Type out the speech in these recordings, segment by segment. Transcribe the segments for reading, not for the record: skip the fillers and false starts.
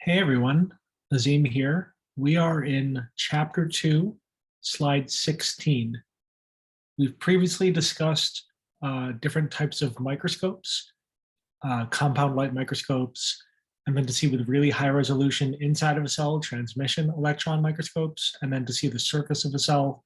Hey everyone, Azim here. We are in Chapter 2, Slide 16. We've previously discussed different types of microscopes, compound light microscopes, and then to see with really high resolution inside of a cell, transmission electron microscopes, and then to see the surface of a cell,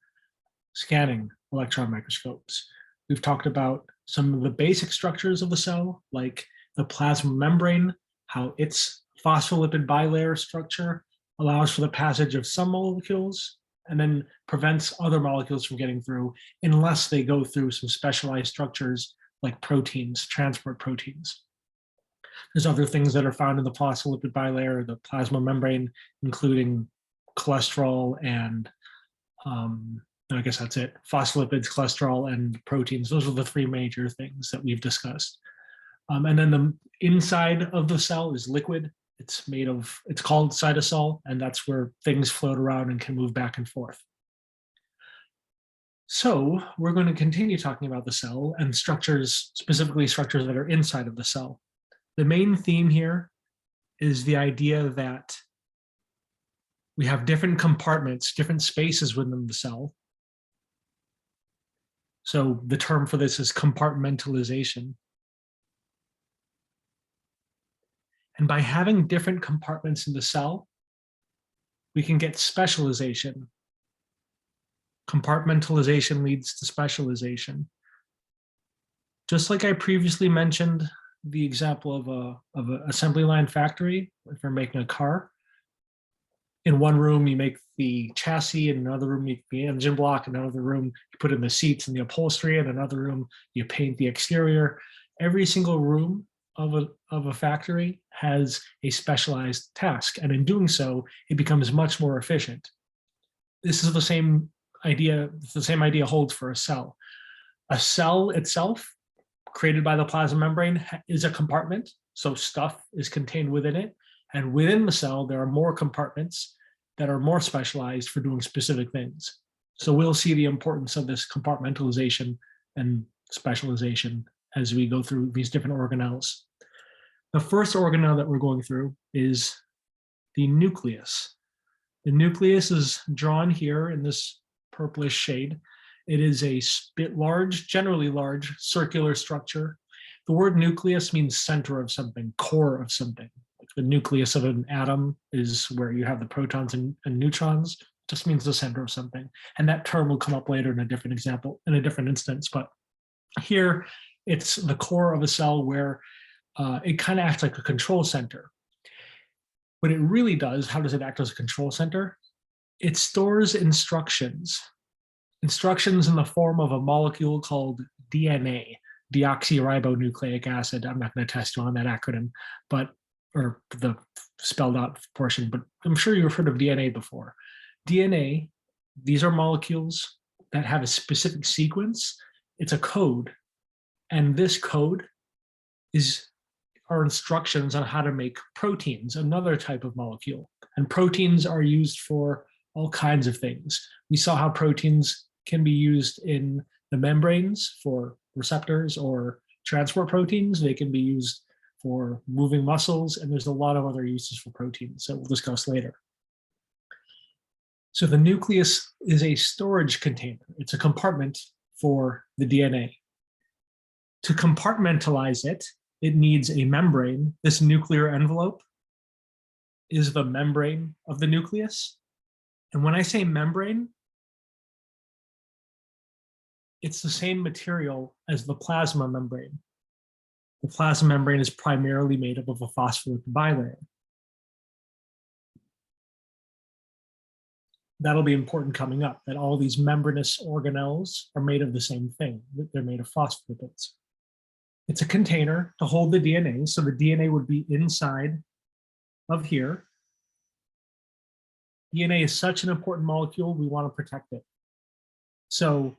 scanning electron microscopes. We've talked about some of the basic structures of the cell, like the plasma membrane, how its phospholipid bilayer structure allows for the passage of some molecules and then prevents other molecules from getting through unless they go through some specialized structures like proteins, transport proteins. There's other things that are found in the phospholipid bilayer, the plasma membrane, including cholesterol and I guess that's it. Phospholipids, cholesterol, and proteins. Those are the three major things that we've discussed. And then the inside of the cell is liquid. It's called cytosol, and that's where things float around and can move back and forth. So we're going to continue talking about the cell and structures, specifically structures that are inside of the cell. The main theme here is the idea that we have different compartments, different spaces within the cell. So the term for this is compartmentalization. And by having different compartments in the cell, we can get specialization. Compartmentalization leads to specialization. Just like I previously mentioned, the example of an assembly line factory, if you're making a car, in one room you make the chassis, in another room you make the engine block, in another room you put in the seats and the upholstery, in another room you paint the exterior. Every single room of a factory has a specialized task, and in doing so, it becomes much more efficient. This is the same idea. The same idea holds for a cell. A cell itself, created by the plasma membrane, is a compartment, so stuff is contained within it. And within the cell, there are more compartments that are more specialized for doing specific things. So we'll see the importance of this compartmentalization and specialization as we go through these different organelles. The first organelle that we're going through is the nucleus. The nucleus is drawn here in this purplish shade. It is a bit large, generally large, circular structure. The word nucleus means center of something, core of something. The nucleus of an atom is where you have the protons and neutrons. It just means the center of something. And that term will come up later in a different example, in a different instance. But here, it's the core of a cell where it kind of acts like a control center. What it really does, how does it act as a control center? It stores instructions in the form of a molecule called DNA, deoxyribonucleic acid. I'm not going to test you on that acronym, or the spelled out portion, but I'm sure you've heard of DNA before. DNA, these are molecules that have a specific sequence. It's a code, and this code are instructions on how to make proteins, another type of molecule. And proteins are used for all kinds of things. We saw how proteins can be used in the membranes for receptors or transport proteins. They can be used for moving muscles, and there's a lot of other uses for proteins that we'll discuss later. So the nucleus is a storage container. It's a compartment for the DNA. To compartmentalize it, it needs a membrane. This nuclear envelope is the membrane of the nucleus. And when I say membrane, it's the same material as the plasma membrane. The plasma membrane is primarily made up of a phospholipid bilayer. That'll be important coming up, that all these membranous organelles are made of the same thing, that they're made of phospholipids. It's a container to hold the DNA, so the DNA would be inside of here. DNA is such an important molecule, we want to protect it. So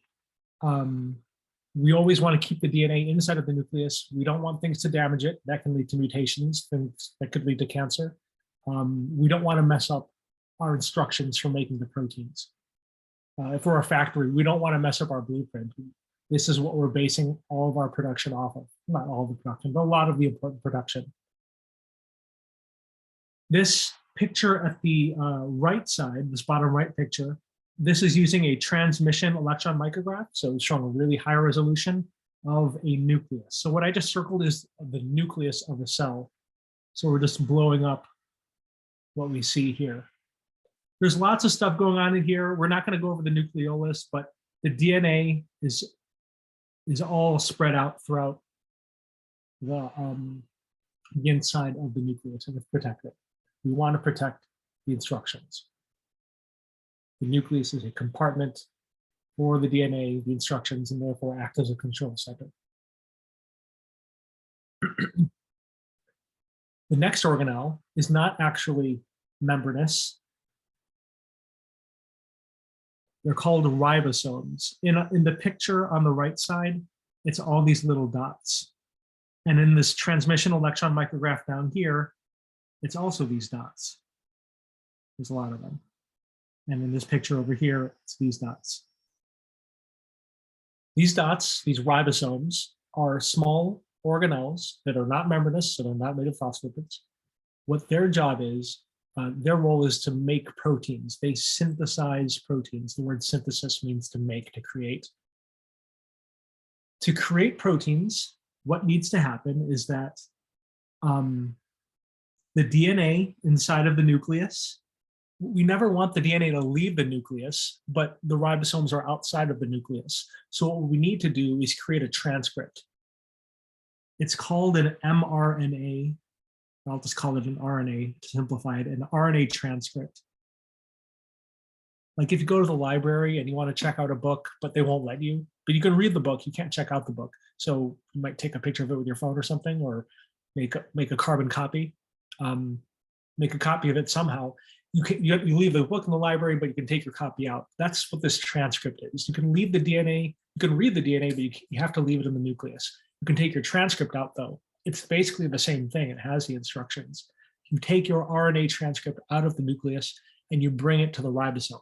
we always want to keep the DNA inside of the nucleus. We don't want things to damage it. That can lead to mutations, things that could lead to cancer. We don't want to mess up our instructions for making the proteins. If we're a factory, we don't want to mess up our blueprint. This is what we're basing all of our production off of. Not all of the production, but a lot of the important production. This picture at the right side, this bottom right picture, this is using a transmission electron micrograph. So it's showing a really high resolution of a nucleus. So what I just circled is the nucleus of a cell. So we're just blowing up what we see here. There's lots of stuff going on in here. We're not going to go over the nucleolus, but the DNA is all spread out throughout the inside of the nucleus, and it's protected. We want to protect the instructions. The nucleus is a compartment for the DNA, the instructions, and therefore act as a control center. The next organelle is not actually membranous. They're called ribosomes. In the picture on the right side, it's all these little dots. And in this transmission electron micrograph down here, it's also these dots. There's a lot of them. And in this picture over here, it's these dots. These dots, these ribosomes, are small organelles that are not membranous, so they're not made of phospholipids. What their job is, their role is to make proteins. They synthesize proteins. The word synthesis means to make, to create. To create proteins, what needs to happen is that the DNA inside of the nucleus, we never want the DNA to leave the nucleus, but the ribosomes are outside of the nucleus. So what we need to do is create a transcript. It's called an mRNA. I'll just call it an RNA to simplify it, an RNA transcript. Like if you go to the library and you want to check out a book, but they won't let you, but you can read the book, you can't check out the book. So you might take a picture of it with your phone or something, or make a carbon copy, make a copy of it somehow. You leave the book in the library, but you can take your copy out. That's what this transcript is. You can leave the DNA, you can read the DNA, but you have to leave it in the nucleus. You can take your transcript out though. It's basically the same thing. It has the instructions. You take your RNA transcript out of the nucleus and you bring it to the ribosome.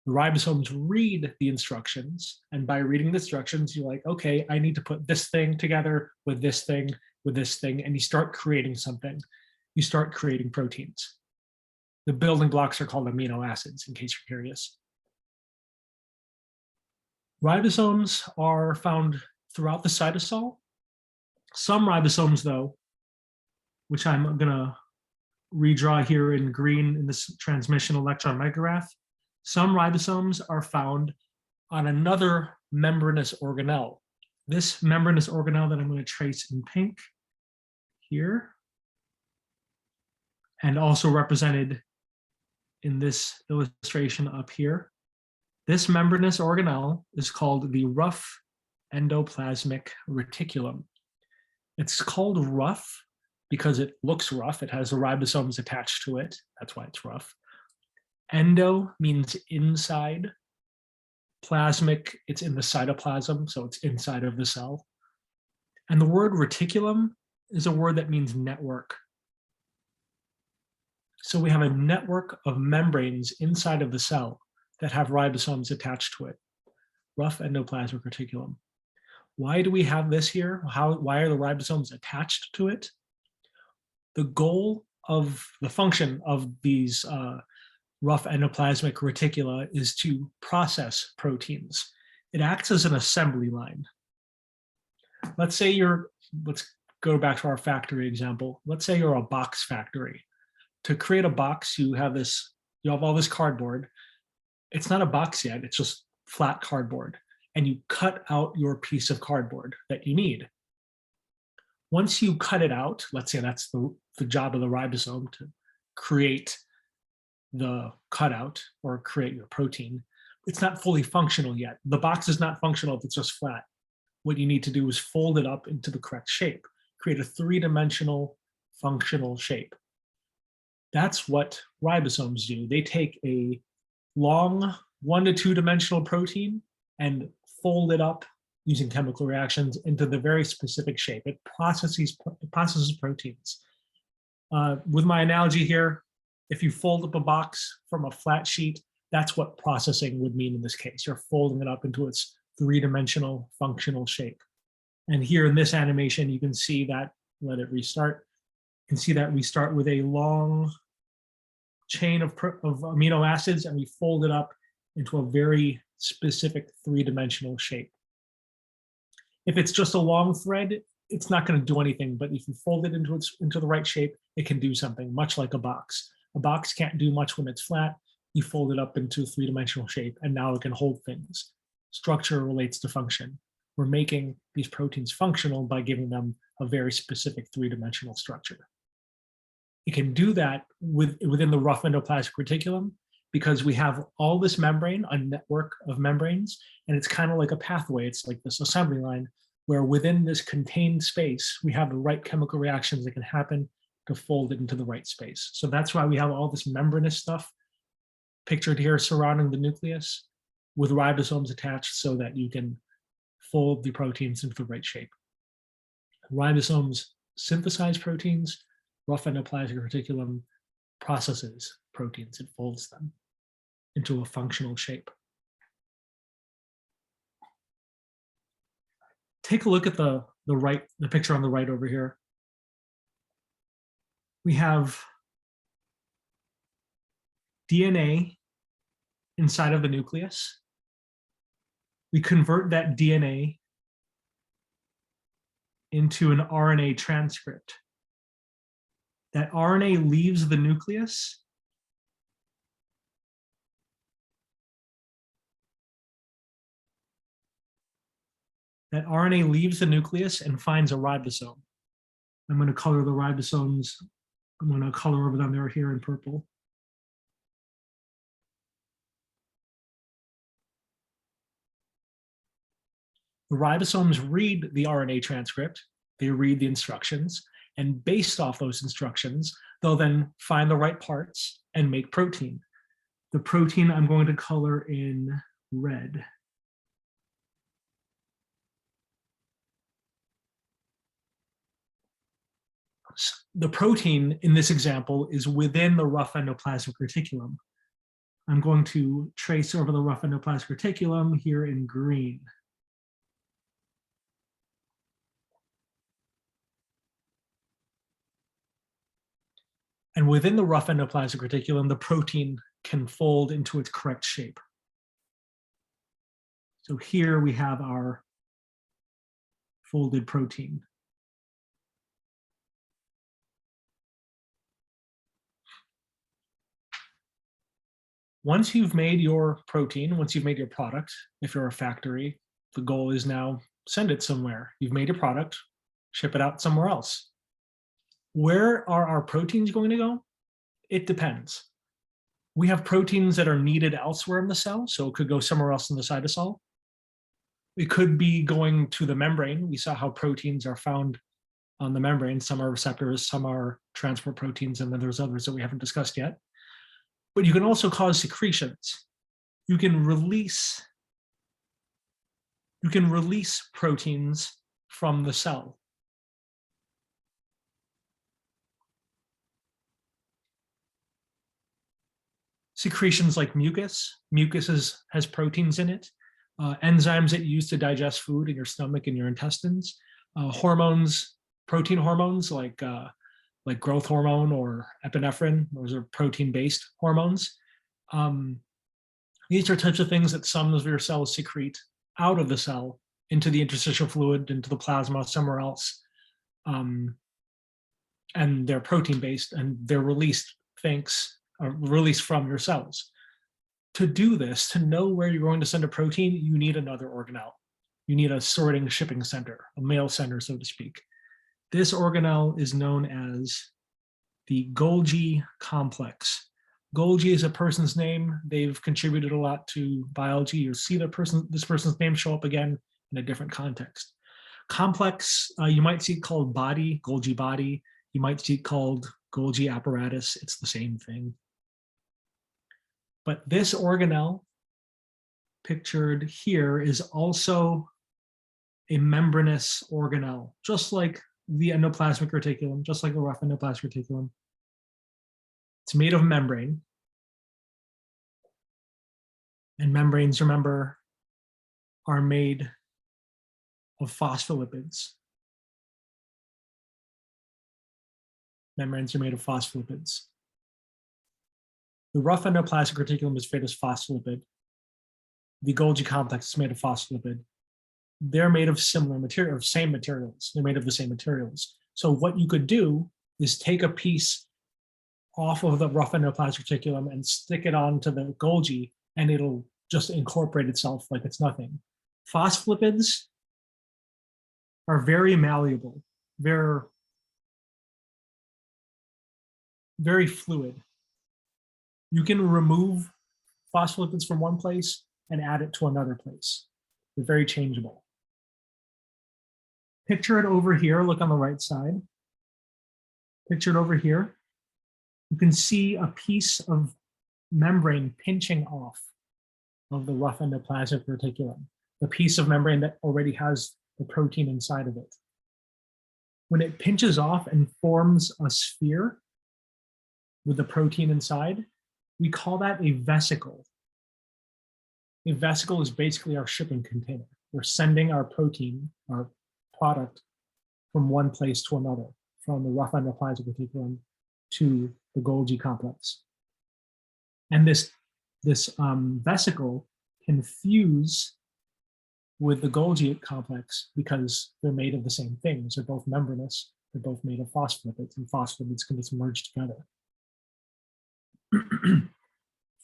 The ribosomes read the instructions, and by reading the instructions, you're like, okay, I need to put this thing together with this thing, and you start creating something. You start creating proteins. The building blocks are called amino acids, in case you're curious. Ribosomes are found throughout the cytosol. Some ribosomes, though, which I'm going to redraw here in green in this transmission electron micrograph, some ribosomes are found on another membranous organelle. This membranous organelle that I'm going to trace in pink here, and also represented in this illustration up here. This membranous organelle is called the rough endoplasmic reticulum. It's called rough because it looks rough. It has the ribosomes attached to it. That's why it's rough. Endo means inside. Plasmic, it's in the cytoplasm, so it's inside of the cell. And the word reticulum is a word that means network. So we have a network of membranes inside of the cell that have ribosomes attached to it. Rough endoplasmic reticulum. Why do we have this here? Why are the ribosomes attached to it? The goal of the function of these rough endoplasmic reticula is to process proteins. It acts as an assembly line. Let's go back to our factory example. Let's say you're a box factory. To create a box, you have all this cardboard. It's not a box yet, it's just flat cardboard. And you cut out your piece of cardboard that you need. Once you cut it out, let's say that's the job of the ribosome, to create the cutout or create your protein, it's not fully functional yet. The box is not functional if it's just flat. What you need to do is fold it up into the correct shape, create a three-dimensional functional shape. That's what ribosomes do. They take a long 1 to 2 dimensional protein and fold it up using chemical reactions into the very specific shape. It processes proteins. With my analogy here, if you fold up a box from a flat sheet, that's what processing would mean in this case. You're folding it up into its three-dimensional functional shape. And here in this animation, you can see that let it restart. You can see that we start with a long chain of amino acids, and we fold it up into a very specific three-dimensional shape. If it's just a long thread, it's not going to do anything, but if you fold it into the right shape, it can do something, much like a box. A box can't do much when it's flat. You fold it up into a three-dimensional shape, and now it can hold things. Structure relates to function. We're making these proteins functional by giving them a very specific three-dimensional structure. It can do that within the rough endoplasmic reticulum because we have all this membrane, a network of membranes, and it's kind of like a pathway. It's like this assembly line where within this contained space, we have the right chemical reactions that can happen to fold it into the right space. So that's why we have all this membranous stuff pictured here surrounding the nucleus with ribosomes attached so that you can fold the proteins into the right shape. Ribosomes synthesize proteins. Rough endoplasmic reticulum processes proteins. It folds them into a functional shape. Take a look at the picture on the right over here. We have DNA inside of the nucleus. We convert that DNA into an RNA transcript. That RNA leaves the nucleus and finds a ribosome. I'm going to color the ribosomes. I'm going to color over them. They're here in purple. The ribosomes read the RNA transcript. They read the instructions. And based off those instructions, they'll then find the right parts and make protein. The protein I'm going to color in red. The protein in this example is within the rough endoplasmic reticulum. I'm going to trace over the rough endoplasmic reticulum here in green. And within the rough endoplasmic reticulum, the protein can fold into its correct shape. So here we have our folded protein. Once you've made your protein, once you've made your product, if you're a factory, the goal is now send it somewhere. You've made your product, ship it out somewhere else. Where are our proteins going to go? It depends. We have proteins that are needed elsewhere in the cell, so it could go somewhere else in the cytosol. It could be going to the membrane. We saw how proteins are found on the membrane. Some are receptors, some are transport proteins, and then there's others that we haven't discussed yet. But you can also cause secretions. You can release proteins from the cell. Secretions like mucus. Mucus has proteins in it. Enzymes that you use to digest food in your stomach and your intestines. Hormones, protein hormones like growth hormone or epinephrine. Those are protein-based hormones. These are types of things that some of your cells secrete out of the cell into the interstitial fluid, into the plasma, somewhere else. And they're protein-based, and they're released from your cells. To do this, to know where you're going to send a protein, you need another organelle. You need a sorting shipping center, a mail center, so to speak. This organelle is known as the Golgi complex. Golgi is a person's name. They've contributed a lot to biology. You'll see this person's name show up again in a different context. Complex, you might see it called body, Golgi body. You might see it called Golgi apparatus. It's the same thing. But this organelle pictured here is also a membranous organelle, just like the endoplasmic reticulum, just like the rough endoplasmic reticulum. It's made of membrane. And membranes, remember, are made of phospholipids. membranes are made of phospholipids. The rough endoplasmic reticulum is made of phospholipid. The Golgi complex is made of phospholipid. They're made of similar material, same materials. They're made of the same materials. So what you could do is take a piece off of the rough endoplasmic reticulum and stick it onto the Golgi, and it'll just incorporate itself like it's nothing. Phospholipids are very malleable. They're very fluid. You can remove phospholipids from one place and add it to another place. They're very changeable. Picture it over here, look on the right side. Picture it over here. You can see a piece of membrane pinching off of the rough endoplasmic reticulum, the piece of membrane that already has the protein inside of it. When it pinches off and forms a sphere with the protein inside, we call that a vesicle. A vesicle is basically our shipping container. We're sending our protein, our product, from one place to another, from the rough endoplasmic reticulum to the Golgi complex. And this vesicle can fuse with the Golgi complex because they're made of the same things. They're both membranous. They're both made of phospholipids, and phospholipids can just merge together.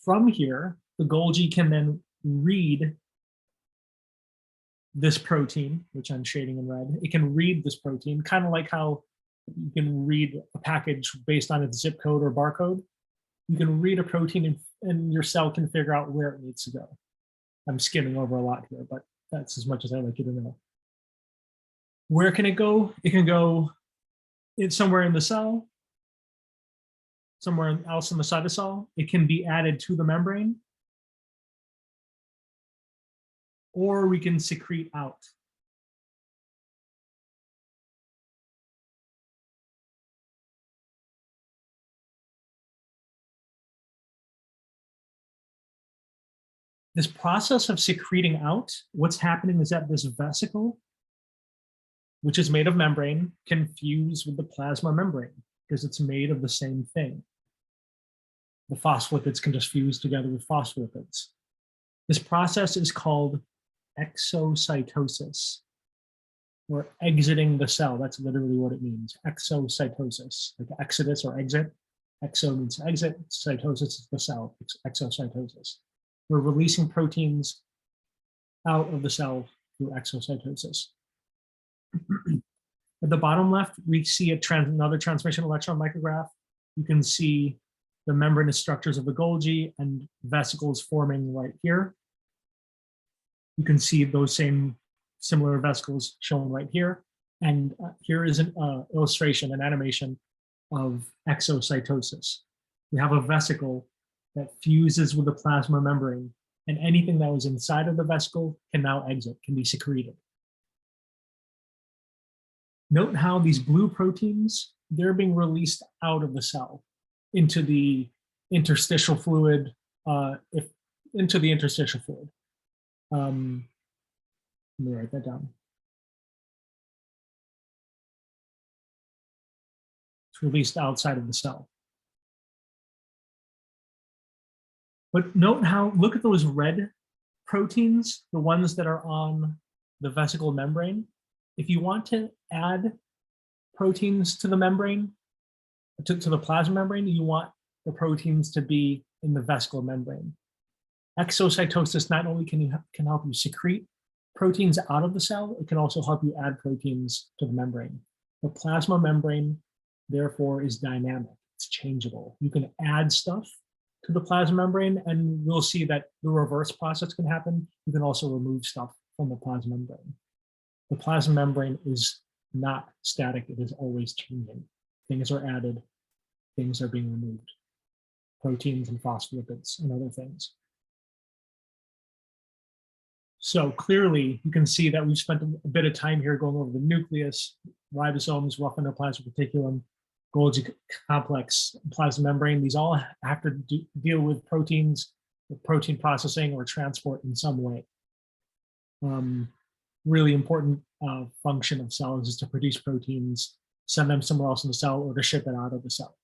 From here, the Golgi can then read this protein, which I'm shading in red. It can read this protein, kind of like how you can read a package based on its zip code or barcode. You can read a protein and your cell can figure out where it needs to go. I'm skimming over a lot here, but that's as much as I'd like you to know. Where can it go? It can go somewhere in the cell, somewhere else in the cytosol. It can be added to the membrane, or we can secrete out. This process of secreting out, what's happening is that this vesicle, which is made of membrane, can fuse with the plasma membrane because it's made of the same thing. The phospholipids can just fuse together with phospholipids. This process is called exocytosis, or exiting the cell. That's literally what it means, exocytosis, like exodus or exit. Exo means exit, cytosis is the cell, it's exocytosis. We're releasing proteins out of the cell through exocytosis. At the bottom left, we see another transmission electron micrograph. You can see the membranous structures of the Golgi and vesicles forming right here. You can see those same similar vesicles shown right here. And here is an illustration, an animation of exocytosis. We have a vesicle that fuses with the plasma membrane, and anything that was inside of the vesicle can now exit, can be secreted. Note how these blue proteins, they're being released out of the cell into the interstitial fluid, Let me write that down. It's released outside of the cell. But note how, look at those red proteins, the ones that are on the vesicle membrane. If you want to add proteins to the membrane, to the plasma membrane, you want the proteins to be in the vesicle membrane. Exocytosis not only can help you secrete proteins out of the cell, it can also help you add proteins to the membrane. The plasma membrane, therefore, is dynamic. It's changeable. You can add stuff to the plasma membrane, and we'll see that the reverse process can happen. You can also remove stuff from the plasma membrane. The plasma membrane is not static. It is always changing. Things are added, things are being removed. Proteins and phospholipids and other things. So clearly, you can see that we've spent a bit of time here going over the nucleus, ribosomes, rough endoplasmic reticulum, Golgi complex, plasma membrane. These all have to deal with proteins, with protein processing or transport in some way. Really important function of cells is to produce proteins send them somewhere else in the cell, or to ship it out of the cell.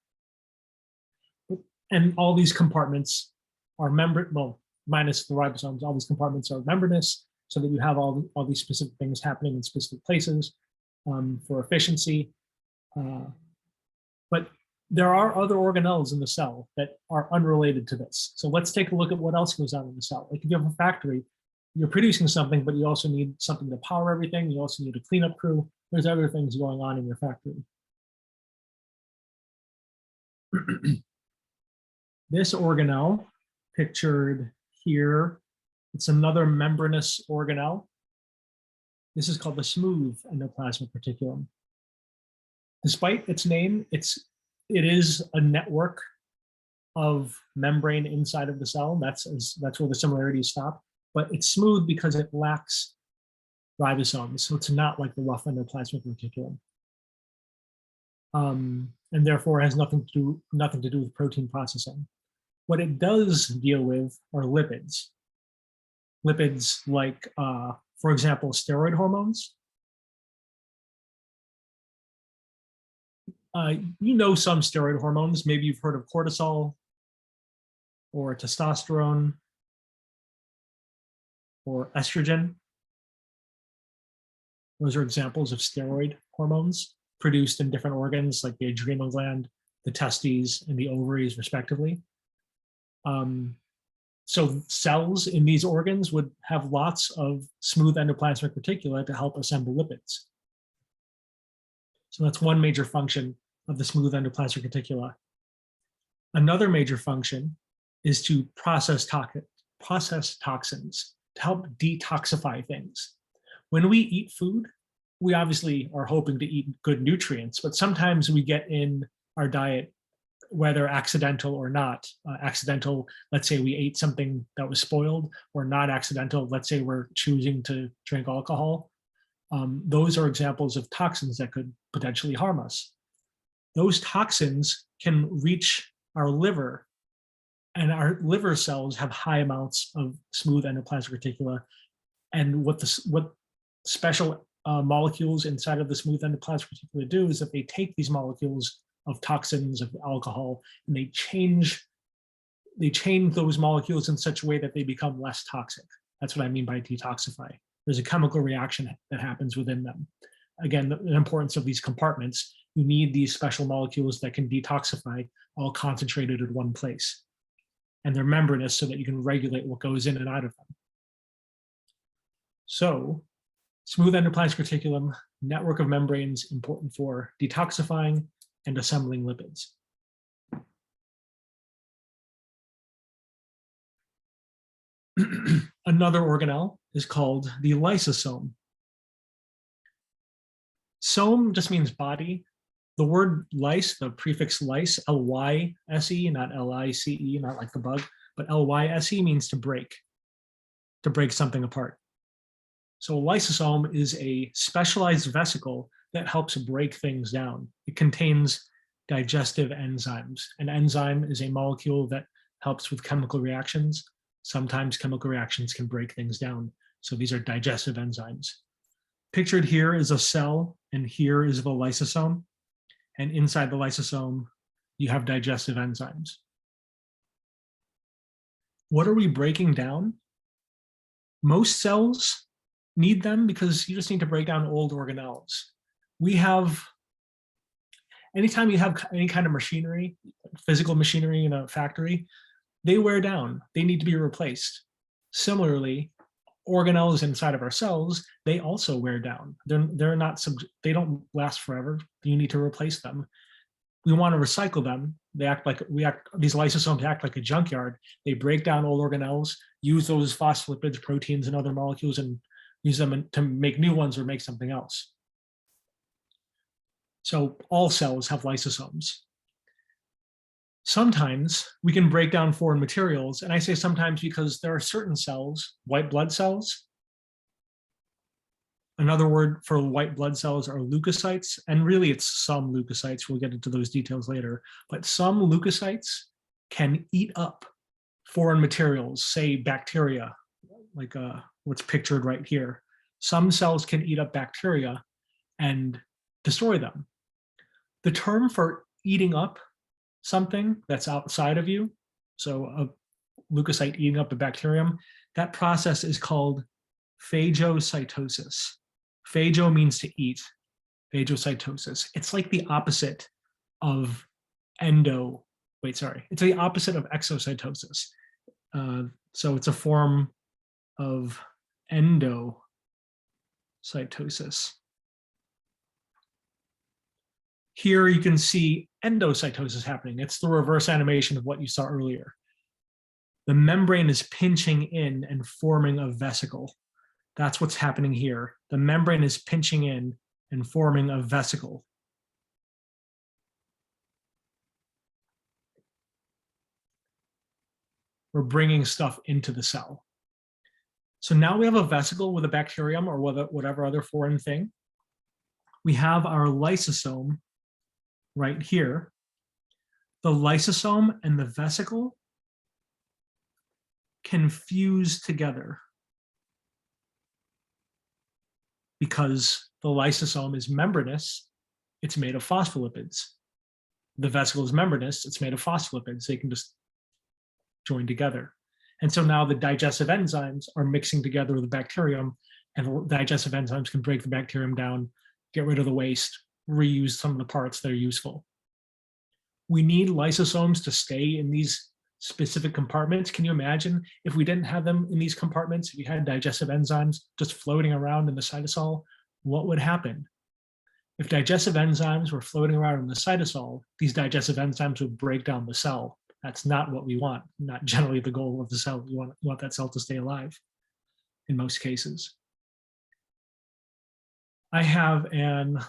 And all these compartments are well, minus the ribosomes, all these compartments are membranous, so that you have all these specific things happening in specific places for efficiency. But there are other organelles in the cell that are unrelated to this. So let's take a look at what else goes on in the cell. Like if you have a factory, you're producing something, but you also need something to power everything. You also need a cleanup crew. There's other things going on in your factory. This organelle, pictured here, it's another membranous organelle. This is called the smooth endoplasmic reticulum. Despite its name, it is a network of membrane inside of the cell. That's where the similarities stop. But it's smooth because it lacks ribosomes, so it's not like the rough endoplasmic reticulum, and therefore has nothing to do with protein processing. What it does deal with are lipids. Lipids like, for example, steroid hormones. You know some steroid hormones. Maybe you've heard of cortisol or testosterone or estrogen. Those are examples of steroid hormones produced in different organs like the adrenal gland, the testes, and the ovaries, respectively. So cells in these organs would have lots of smooth endoplasmic reticula to help assemble lipids. So that's one major function of the smooth endoplasmic reticula. Another major function is to process toxins, to help detoxify things. When we eat food, we obviously are hoping to eat good nutrients, but sometimes we get in our diet, whether accidental or not. Accidental, let's say we ate something that was spoiled, or not accidental, let's say we're choosing to drink alcohol. Those are examples of toxins that could potentially harm us. Those toxins can reach our liver, and our liver cells have high amounts of smooth endoplasmic reticula. And what special molecules inside of the smooth endoplasmic reticula do is that they take these molecules of toxins, of alcohol, and they change those molecules in such a way that they become less toxic. That's what I mean by detoxify. There's a chemical reaction that happens within them. Again, the importance of these compartments, you need these special molecules that can detoxify, all concentrated in one place. And they're membranous so that you can regulate what goes in and out of them. So, smooth endoplasmic reticulum, network of membranes, important for detoxifying and assembling lipids. Another organelle is called the lysosome. Some just means body. The word lyse, the prefix lyse, L-Y-S-E, not L-I-C-E, not like the bug, but L-Y-S-E means to break something apart. So a lysosome is a specialized vesicle that helps break things down. It contains digestive enzymes. An enzyme is a molecule that helps with chemical reactions. Sometimes chemical reactions can break things down. So these are digestive enzymes. Pictured here is a cell, and here is the lysosome. And inside the lysosome, you have digestive enzymes. What are we breaking down? Most cells need them because you just need to break down old organelles. Anytime you have any kind of machinery, physical machinery in a factory, they wear down. They need to be replaced. Similarly, organelles inside of our cells, they also wear down. They don't last forever. You need to replace them. We want to recycle them. These lysosomes act like a junkyard. They break down old organelles, use those phospholipids, proteins, and other molecules, and use them to make new ones or make something else. So all cells have lysosomes. Sometimes we can break down foreign materials, and I say sometimes because there are certain cells, white blood cells. Another word for white blood cells are leukocytes, and really it's some leukocytes. We'll get into those details later, but some leukocytes can eat up foreign materials, say bacteria, like what's pictured right here. Some cells can eat up bacteria and destroy them. The term for eating up something that's outside of you, so a leukocyte eating up a bacterium, that process is called phagocytosis. Phago means to eat, phagocytosis. It's like the opposite of it's the opposite of exocytosis. So it's a form of endocytosis. Here you can see endocytosis happening. It's the reverse animation of what you saw earlier. The membrane is pinching in and forming a vesicle. That's what's happening here. The membrane is pinching in and forming a vesicle. We're bringing stuff into the cell. So now we have a vesicle with a bacterium or whatever other foreign thing. We have our lysosome right here. The lysosome and the vesicle can fuse together because the lysosome is membranous, it's made of phospholipids. The vesicle is membranous, it's made of phospholipids. They can just join together. And so now the digestive enzymes are mixing together with the bacterium, and the digestive enzymes can break the bacterium down, get rid of the waste, reuse some of the parts that are useful. We need lysosomes to stay in these specific compartments. Can you imagine if we didn't have them in these compartments, if you had digestive enzymes just floating around in the cytosol, what would happen? If digestive enzymes were floating around in the cytosol, these digestive enzymes would break down the cell. That's not what we want, not generally the goal of the cell. We want that cell to stay alive in most cases. I have an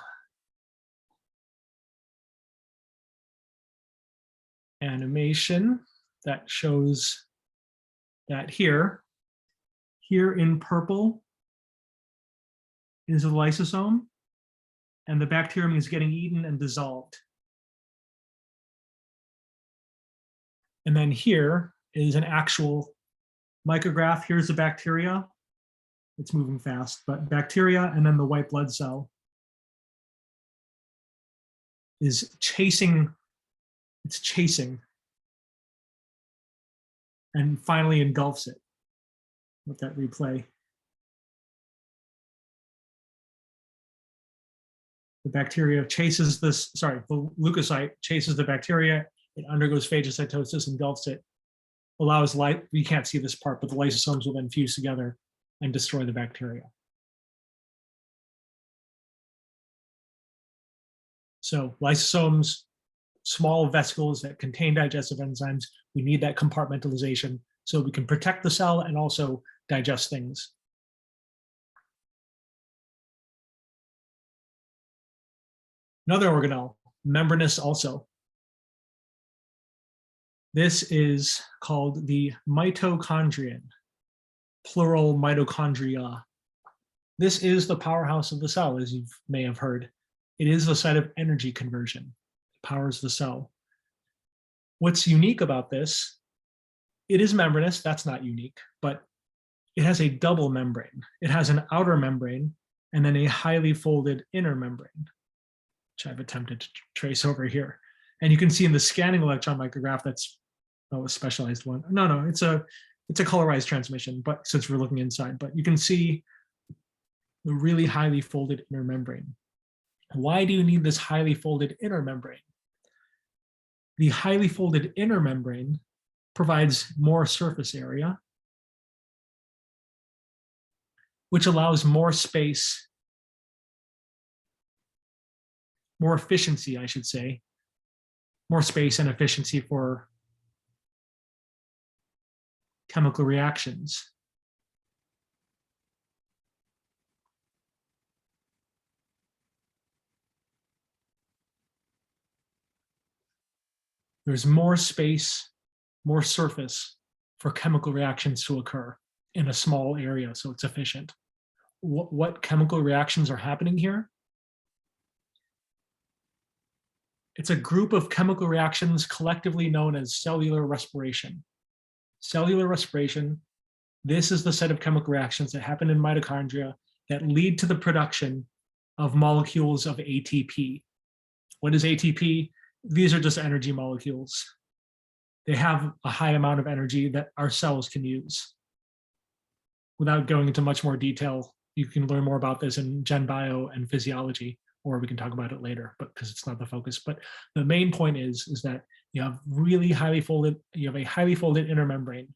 animation that shows that here in purple is a lysosome, and the bacterium is getting eaten and dissolved. And then here is an actual micrograph. Here's the bacteria. It's moving fast, but bacteria, and then the white blood cell is chasing, it's chasing, and finally engulfs it. Let that replay. The bacteria chases this, the leukocyte chases the bacteria, it undergoes phagocytosis, engulfs it, allows light, you can't see this part, but the lysosomes will then fuse together and destroy the bacteria. So lysosomes, small vesicles that contain digestive enzymes, we need that compartmentalization so we can protect the cell and also digest things. Another organelle, membranous also. This is called the mitochondrion, plural mitochondria. This is the powerhouse of the cell, as you may have heard. It is the site of energy conversion. It powers the cell. What's unique about this, it is membranous, that's not unique, but it has a double membrane. It has an outer membrane and then a highly folded inner membrane, which I've attempted to trace over here. And you can see in the scanning electron micrograph, that's a specialized one. No, it's a colorized transmission, but since we're looking inside, but you can see the really highly folded inner membrane. Why do you need this highly folded inner membrane? The highly folded inner membrane provides more surface area, which allows more space, more efficiency, I should say, more space and efficiency for chemical reactions. There's more space, more surface for chemical reactions to occur in a small area, so it's efficient. What chemical reactions are happening here? It's a group of chemical reactions collectively known as cellular respiration. Cellular respiration, this is the set of chemical reactions that happen in mitochondria that lead to the production of molecules of ATP. What is ATP? These are just energy molecules. They have a high amount of energy that our cells can use. Without going into much more detail, you can learn more about this in Gen Bio and physiology, or we can talk about it later, but because it's not the focus. But the main point is that you have a highly folded inner membrane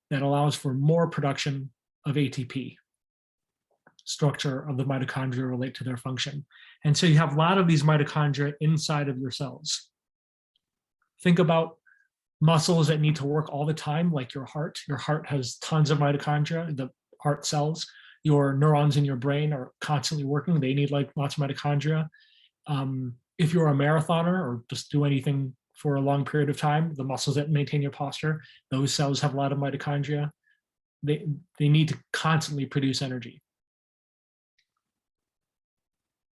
that allows for more production of ATP. Structure of the mitochondria relate to their function. And so you have a lot of these mitochondria inside of your cells. Think about muscles that need to work all the time, like your heart. Your heart has tons of mitochondria, the heart cells. Your neurons in your brain are constantly working. They need like lots of mitochondria. If you're a marathoner or just do anything for a long period of time, the muscles that maintain your posture, those cells have a lot of mitochondria. They need to constantly produce energy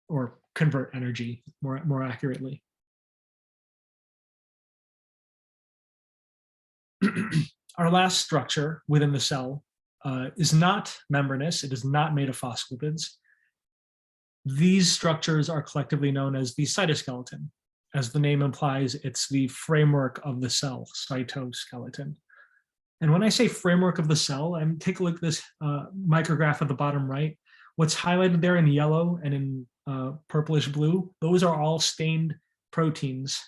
or convert energy more accurately. Our last structure within the cell is not membranous. It is not made of phospholipids. These structures are collectively known as the cytoskeleton. As the name implies, it's the framework of the cell, cytoskeleton. And when I say framework of the cell, take a look at this micrograph at the bottom right. What's highlighted there in yellow and in purplish blue, those are all stained proteins.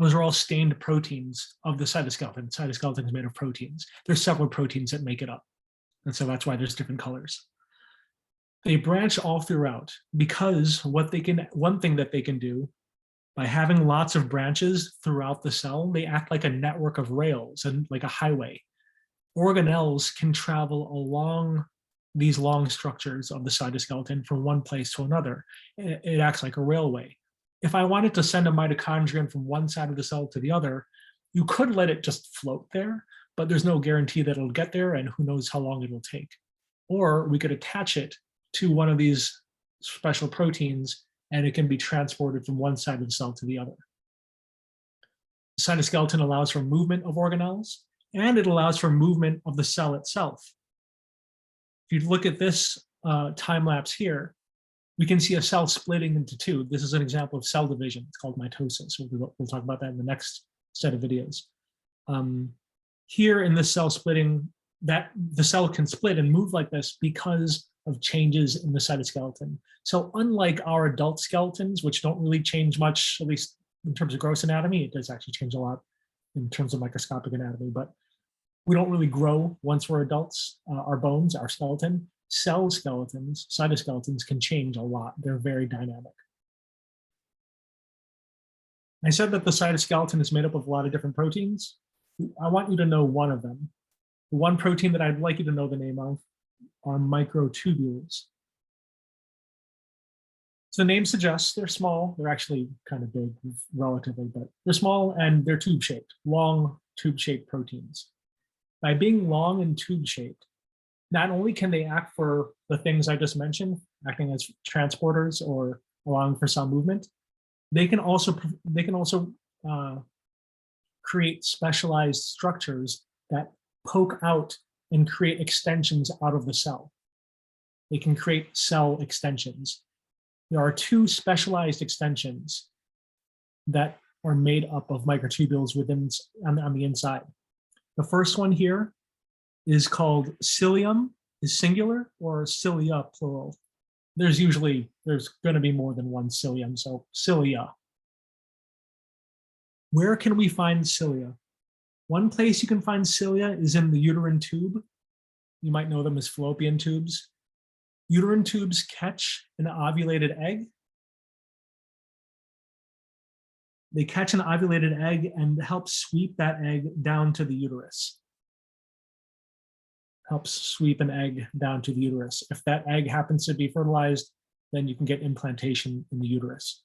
Those are all stained proteins of the cytoskeleton. Cytoskeleton is made of proteins. There's several proteins that make it up. And so that's why there's different colors. They branch all throughout because one thing that they can do by having lots of branches throughout the cell, they act like a network of rails and like a highway. Organelles can travel along these long structures of the cytoskeleton from one place to another. It acts like a railway. If I wanted to send a mitochondrion from one side of the cell to the other, you could let it just float there, but there's no guarantee that it'll get there, and who knows how long it'll take. Or we could attach it to one of these special proteins, and it can be transported from one side of the cell to the other. The cytoskeleton allows for movement of organelles, and it allows for movement of the cell itself. If you look at this time lapse here, we can see a cell splitting into two. This is an example of cell division. It's called mitosis. We'll talk about that in the next set of videos. Here in this cell splitting, that the cell can split and move like this because of changes in the cytoskeleton. So unlike our adult skeletons, which don't really change much, at least in terms of gross anatomy, it does actually change a lot in terms of microscopic anatomy, but we don't really grow once we're adults. Our bones, our skeleton, cell skeletons, cytoskeletons can change a lot. They're very dynamic. I said that the cytoskeleton is made up of a lot of different proteins. I want you to know one of them. The one protein that I'd like you to know the name of are microtubules. So the name suggests they're small. They're actually kind of big relatively, but they're small and they're tube-shaped, long tube-shaped proteins. By being long and tube-shaped, not only can they act for the things I just mentioned, acting as transporters or allowing for cell movement, they can also create specialized structures that poke out and create extensions out of the cell. They can create cell extensions. There are two specialized extensions that are made up of microtubules on the inside. The first one here is called cilium, is singular, or cilia plural. There's going to be more than one cilium, so cilia. Where can we find cilia? One place you can find cilia is in the uterine tube. You might know them as fallopian tubes. Uterine tubes catch an ovulated egg. They catch an ovulated egg and help sweep that egg down to the uterus. Helps sweep an egg down to the uterus. If that egg happens to be fertilized, then you can get implantation in the uterus.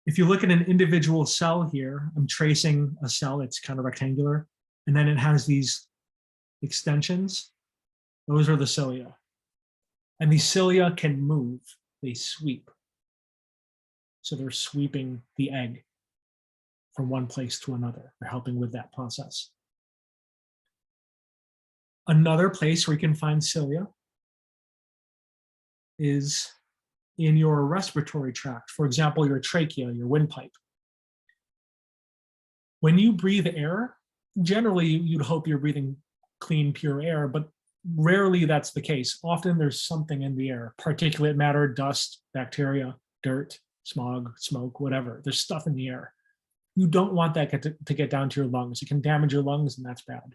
If you look at an individual cell here, I'm tracing a cell, it's kind of rectangular, and then it has these extensions. Those are the cilia. And these cilia can move, they sweep. So they're sweeping the egg from one place to another. They're helping with that process. Another place where you can find cilia is in your respiratory tract, for example, your trachea, your windpipe. When you breathe air, generally you'd hope you're breathing clean, pure air, but rarely that's the case. Often there's something in the air, particulate matter, dust, bacteria, dirt, smog, smoke, whatever. There's stuff in the air. You don't want that to get down to your lungs. It can damage your lungs, and that's bad.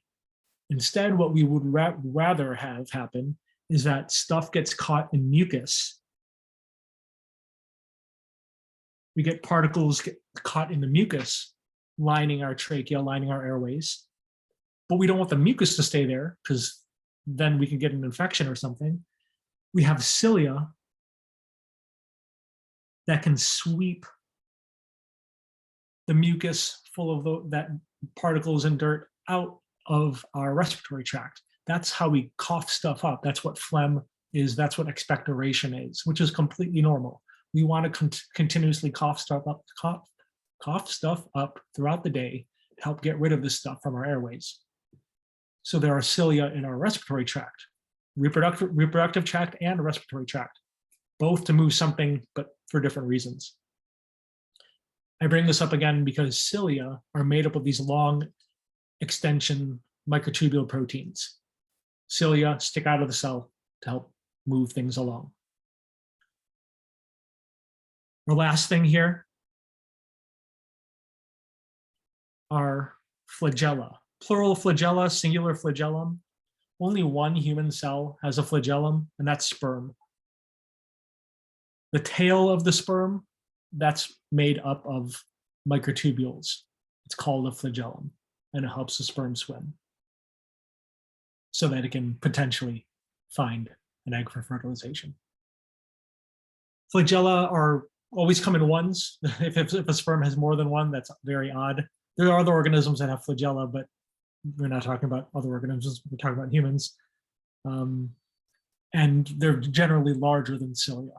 Instead, what we would rather have happen is that stuff gets caught in mucus. We get particles caught in the mucus, lining our trachea, lining our airways. But we don't want the mucus to stay there, because then we can get an infection or something. We have cilia that can sweep the mucus full of that particles and dirt out of our respiratory tract. That's how we cough stuff up. That's what phlegm is. That's what expectoration is, which is completely normal. We want to continuously cough stuff up throughout the day to help get rid of this stuff from our airways. So there are cilia in our respiratory tract, reproductive tract and respiratory tract, both to move something, but for different reasons. I bring this up again because cilia are made up of these long extension microtubule proteins. Cilia stick out of the cell to help move things along. The last thing here are flagella. Plural flagella, singular flagellum. Only one human cell has a flagellum, and that's sperm. The tail of the sperm, that's made up of microtubules. It's called a flagellum, and it helps the sperm swim so that it can potentially find an egg for fertilization. Flagella are always come in ones. If a sperm has more than one, that's very odd. There are other organisms that have flagella, but we're not talking about other organisms, we're talking about humans. And they're generally larger than cilia.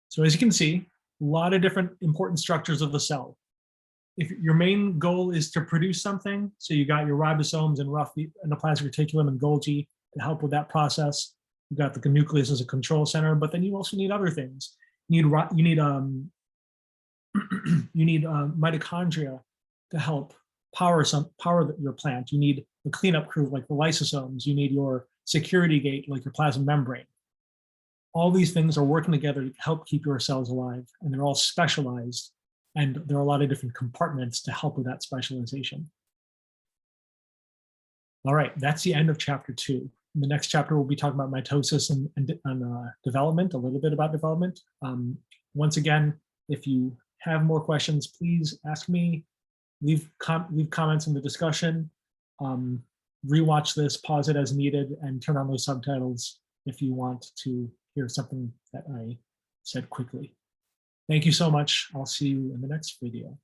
So as you can see, a lot of different important structures of the cell. If your main goal is to produce something, so you got your ribosomes and rough endoplasmic reticulum and Golgi to help with that process. You've got the nucleus as a control center, but then you also need other things. You need mitochondria to help power your plant. You need the cleanup crew like the lysosomes. You need your security gate like your plasma membrane. All these things are working together to help keep your cells alive, and they're all specialized, and there are a lot of different compartments to help with that specialization. All right, that's the end of chapter 2. In the next chapter, we'll be talking about mitosis and development, a little bit about development. Once again, if you have more questions, please ask me, leave comments in the discussion, rewatch this, pause it as needed, and turn on those subtitles if you want to hear something that I said quickly. Thank you so much. I'll see you in the next video.